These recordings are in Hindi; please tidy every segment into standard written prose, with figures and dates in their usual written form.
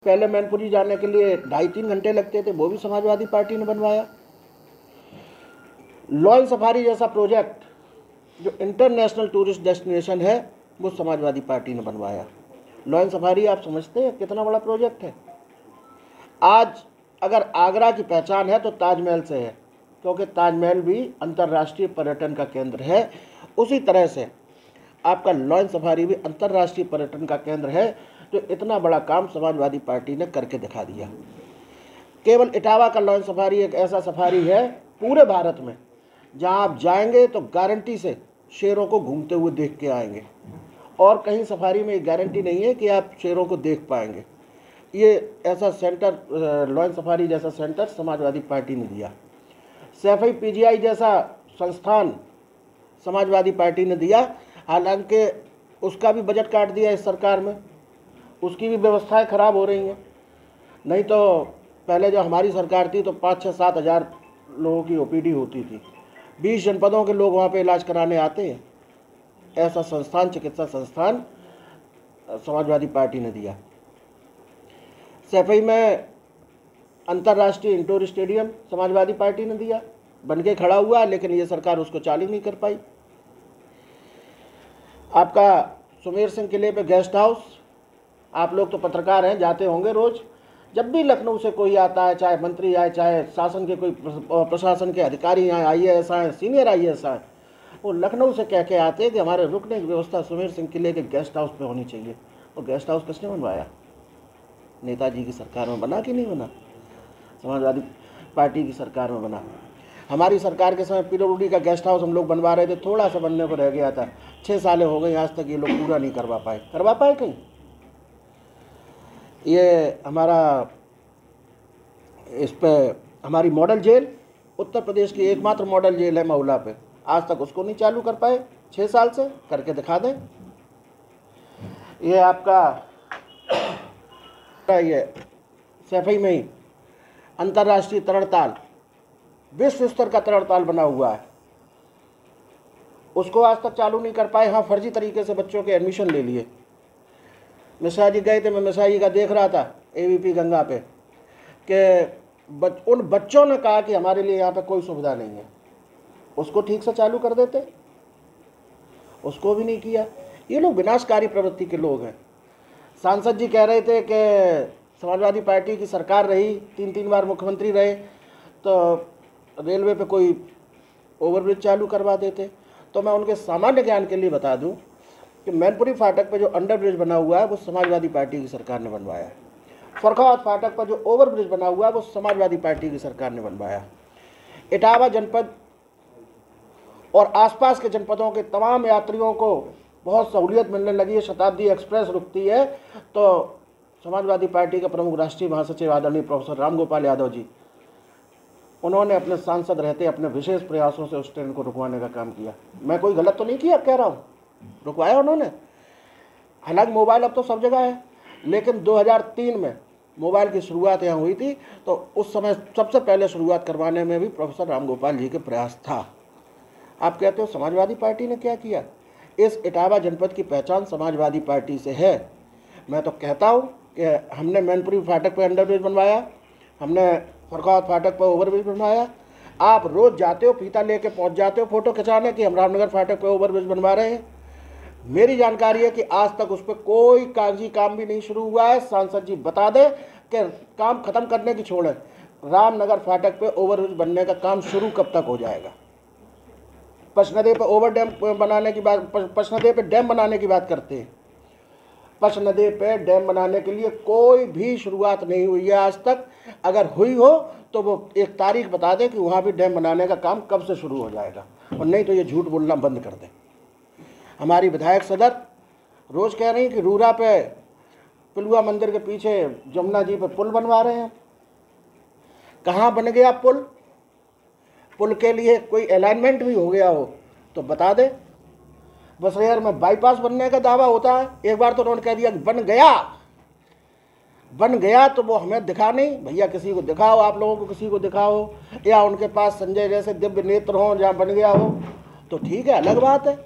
पहले मैनपुरी जाने के लिए 2.5-3 घंटे लगते थे, वो भी समाजवादी पार्टी ने बनवाया। लॉयन सफारी जैसा प्रोजेक्ट जो इंटरनेशनल टूरिस्ट डेस्टिनेशन है, वो समाजवादी पार्टी ने बनवाया। लॉयन सफारी आप समझते हैं कितना बड़ा प्रोजेक्ट है। आज अगर आगरा की पहचान है तो ताजमहल से है, क्योंकि ताजमहल भी अंतर्राष्ट्रीय पर्यटन का केंद्र है। उसी तरह से आपका लॉयन सफारी भी अंतर्राष्ट्रीय पर्यटन का केंद्र है। तो इतना बड़ा काम समाजवादी पार्टी ने करके दिखा दिया। केवल इटावा का लॉयन सफारी एक ऐसा सफारी है पूरे भारत में जहां आप जाएंगे तो गारंटी से शेरों को घूमते हुए देख के आएंगे, और कहीं सफारी में गारंटी नहीं है कि आप शेरों को देख पाएंगे। ये ऐसा सेंटर, लॉयन सफारी जैसा सेंटर समाजवादी पार्टी ने दिया। सैफई पीजीआई जैसा संस्थान समाजवादी पार्टी ने दिया, हालांकि उसका भी बजट काट दिया इस सरकार में, उसकी भी व्यवस्थाएं खराब हो रही हैं। नहीं तो पहले जब हमारी सरकार थी तो 5-6-7 हज़ार लोगों की ओपीडी होती थी, 20 जनपदों के लोग वहाँ पे इलाज कराने आते हैं। ऐसा संस्थान, चिकित्सा संस्थान समाजवादी पार्टी ने दिया। सैफई में अंतर्राष्ट्रीय इंडोर स्टेडियम समाजवादी पार्टी ने दिया, बन के खड़ा हुआ, लेकिन ये सरकार उसको चालू नहीं कर पाई। आपका सुमेर सिंह किले पे गेस्ट हाउस, आप लोग तो पत्रकार हैं, जाते होंगे रोज। जब भी लखनऊ से कोई आता है, चाहे मंत्री आए, चाहे शासन के कोई प्रशासन के अधिकारी आए, IAS आए, सीनियर IAS आए, वो लखनऊ से कह के आते हैं कि हमारे रुकने की व्यवस्था सुमेर सिंह किले के गेस्ट हाउस पे होनी चाहिए। वो गेस्ट हाउस किसने बनवाया? नेताजी की सरकार में बना कि नहीं बना? समाजवादी पार्टी की सरकार में बना। हमारी सरकार के समय पीडब्ल्यूडी का गेस्ट हाउस हम लोग बनवा रहे थे, थोड़ा सा बनने को रह गया था, 6 साल हो गए, आज तक ये लोग पूरा नहीं करवा पाए कहीं। ये हमारा, इस पे हमारी मॉडल जेल, उत्तर प्रदेश की एकमात्र मॉडल जेल है महुला पे, आज तक उसको नहीं चालू कर पाए। 6 साल से करके दिखा दें। ये आपका ये सैफई में ही अंतर्राष्ट्रीय तरणताल, विश्व स्तर का तरणताल बना हुआ है, उसको आज तक चालू नहीं कर पाए। हाँ, फर्जी तरीके से बच्चों के एडमिशन ले लिए। मिश्रा जी गए थे, मैं मिश्रा जी का देख रहा था AVP गंगा पे कि उन बच्चों ने कहा कि हमारे लिए यहाँ पे कोई सुविधा नहीं है, उसको ठीक से चालू कर देते, उसको भी नहीं किया। ये लोग विनाशकारी प्रवृत्ति के लोग हैं। सांसद जी कह रहे थे कि समाजवादी पार्टी की सरकार रही, 3-3 बार मुख्यमंत्री रहे, तो रेलवे पे कोई ओवरब्रिज चालू करवा देते। तो मैं उनके सामान्य ज्ञान के लिए बता दूं कि मैनपुरी फाटक पे जो अंडरब्रिज बना हुआ है वो समाजवादी पार्टी की सरकार ने बनवाया है। फर्रुखाबाद फाटक पर जो ओवरब्रिज बना हुआ है वो समाजवादी पार्टी की सरकार ने बनवाया। इटावा जनपद और आसपास के जनपदों के तमाम यात्रियों को बहुत सहूलियत मिलने लगी है। शताब्दी एक्सप्रेस रुकती है तो समाजवादी पार्टी के प्रमुख राष्ट्रीय महासचिव आदरणीय प्रोफेसर रामगोपाल यादव जी, उन्होंने अपने सांसद रहते अपने विशेष प्रयासों से उस ट्रेन को रुकवाने का काम किया। मैं कोई गलत तो नहीं किया कह रहा हूँ, रुकवाया उन्होंने। हालांकि मोबाइल अब तो सब जगह है, लेकिन 2003 में मोबाइल की शुरुआत यहाँ हुई थी, तो उस समय सबसे पहले शुरुआत करवाने में भी प्रोफेसर रामगोपाल जी के प्रयास था। आप कहते हो समाजवादी पार्टी ने क्या किया? इस इटावा जनपद की पहचान समाजवादी पार्टी से है। मैं तो कहता हूँ कि हमने मैनपुरी फाटक पर अंडरब्रिज बनवाया, हमने फर्रुखाबाद फाटक पर ओवरब्रिज बनवाया। आप रोज जाते हो, फीता लेके पहुँच जाते हो फोटो खिंचाने कि हम रामनगर फाटक पर ओवरब्रिज बनवा रहे हैं। मेरी जानकारी है कि आज तक उस पर कोई कागजी काम भी नहीं शुरू हुआ है। सांसद जी बता दें कि काम खत्म करने की छोड़े, रामनगर फाटक पे ओवरब्रिज बनने का काम शुरू कब तक हो जाएगा? पचनदे पे ओवर डैम बनाने की बात, पचनदे पे डैम बनाने की बात करते हैं। पचनदे पे डैम बनाने के लिए कोई भी शुरुआत नहीं हुई है आज तक। अगर हुई हो तो वो एक तारीख बता दें कि वहाँ भी डैम बनाने का काम कब से शुरू हो जाएगा, और नहीं तो ये झूठ बोलना बंद कर दें। हमारी विधायक सदर रोज कह रही कि रूरा पे पिलुआ मंदिर के पीछे जमुना जी पे पुल बनवा रहे हैं। कहाँ बन गया पुल? पुल के लिए कोई अलाइनमेंट भी हो गया हो तो बता दे। बसरेहर में बाईपास बनने का दावा होता है, एक बार तो उन्होंने कह दिया कि बन गया तो वो हमें दिखा नहीं। भैया किसी को दिखाओ, आप लोगों को किसी को दिखाओ, या उनके पास संजय जैसे दिव्य नेत्र हों जहाँ बन गया हो तो ठीक है, अलग बात है।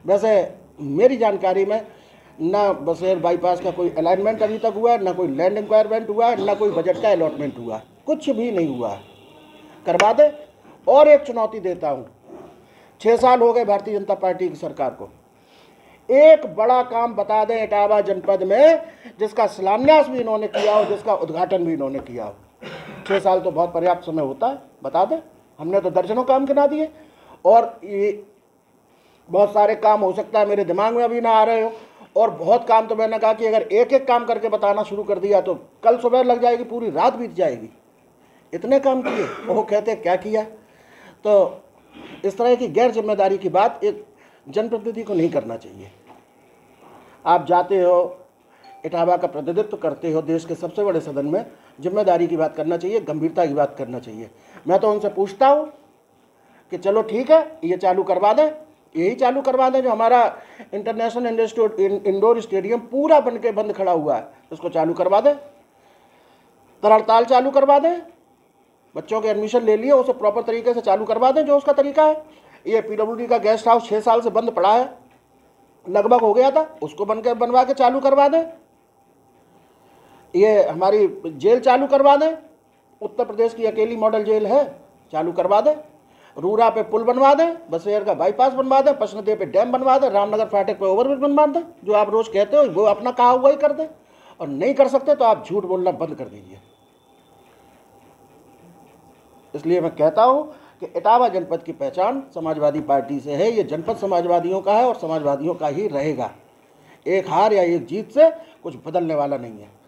वैसे मेरी जानकारी में ना बसेर बाईपास का कोई अलाइनमेंट अभी तक हुआ है, ना कोई लैंड इंक्वायरमेंट हुआ है, ना कोई बजट का अलॉटमेंट हुआ है, कुछ भी नहीं हुआ है। करवा दे। और एक चुनौती देता हूँ, 6 साल हो गए भारतीय जनता पार्टी की सरकार को, एक बड़ा काम बता दें इटावा जनपद में जिसका शिलान्यास भी इन्होंने किया हो, जिसका उद्घाटन भी इन्होंने किया हो। 6 साल तो बहुत पर्याप्त समय होता है, बता दें। हमने तो दर्जनों काम गिना दिए, और ये बहुत सारे काम हो सकता है मेरे दिमाग में अभी ना आ रहे हो, और बहुत काम तो मैंने कहा कि अगर एक एक काम करके बताना शुरू कर दिया तो कल सुबह लग जाएगी, पूरी रात बीत जाएगी। इतने काम किए, वो कहते क्या किया। तो इस तरह की गैर जिम्मेदारी की बात एक जनप्रतिनिधि को नहीं करना चाहिए। आप जाते हो, इटावा का प्रतिनिधित्व करते हो देश के सबसे बड़े सदन में, जिम्मेदारी की बात करना चाहिए, गंभीरता की बात करना चाहिए। मैं तो उनसे पूछता हूँ कि चलो ठीक है, ये चालू करवा दें, यही चालू करवा दें जो हमारा इंटरनेशनल इंडोर स्टेडियम पूरा बन के बंद खड़ा हुआ है, उसको चालू करवा दें। तरड़ताल चालू करवा दें, बच्चों के एडमिशन ले लिए, उसे प्रॉपर तरीके से चालू करवा दें जो उसका तरीका है। ये PWD का गेस्ट हाउस 6 साल से बंद पड़ा है, लगभग हो गया था, उसको बनवा के चालू करवा दें। ये हमारी जेल चालू करवा दें, उत्तर प्रदेश की अकेली मॉडल जेल है, चालू करवा दें। रूरा पे पुल बनवा दें, बसेर का बाईपास बनवा दें, पचनदे पे डैम बनवा दें, रामनगर फाटक पे ओवरब्रिज बनवा दें। जो आप रोज कहते हो वो अपना कहा हुआ ही कर दें, और नहीं कर सकते तो आप झूठ बोलना बंद कर दीजिए। इसलिए मैं कहता हूं कि इटावा जनपद की पहचान समाजवादी पार्टी से है। ये जनपद समाजवादियों का है और समाजवादियों का ही रहेगा। एक हार या एक जीत से कुछ बदलने वाला नहीं है।